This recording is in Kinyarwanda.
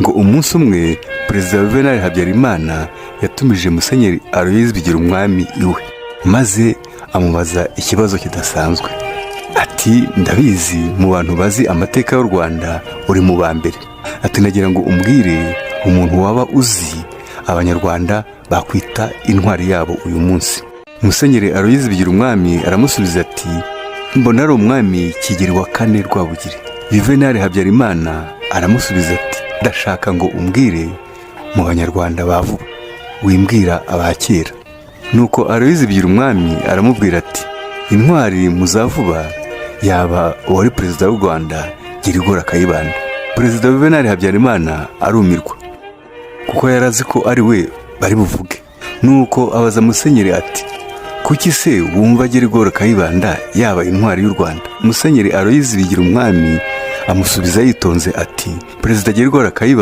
ngo umunsi umwe Perezida Juvenal Habyarimana yatumije Musenyeri Aloys Bigirumwami iwe, maze amubaza ikibazo kidasanzwe. Ati ndabizi mu bantu bazi amateka y'u Rwanda uri mu ba mbere. Ati nagira ngo umbwire umuntu waba uzi Abanyarwanda bakwita intwari yabo uyu munsi. Musenyeri Aloys Bigirumwami aramusubiza ati mbona ari umwami Kigeli wa kane Rwabugiri. Juvenal Habyarimana aramusubiza ati ndashaka ngo umbwire mu Banyarwanda bavuba, wimbwira abakera. Nuko Aloys Bigirumwami aramubwira ati intwari muzavuba yaba uwari perezida w'u Rwanda Girigora Kayibanda. Perezida Juvenal Habyarimana arumirwa kuko yarazi ko ari we bari buvuge. Nuko abaza Musenyeri ati kuki se wumva Girigora Kayibanda yaba intwari y'u Rwanda? Musenyeri Aloys Bigirumwami amusubiza yitonze ati Perezida Girigora Kayibanda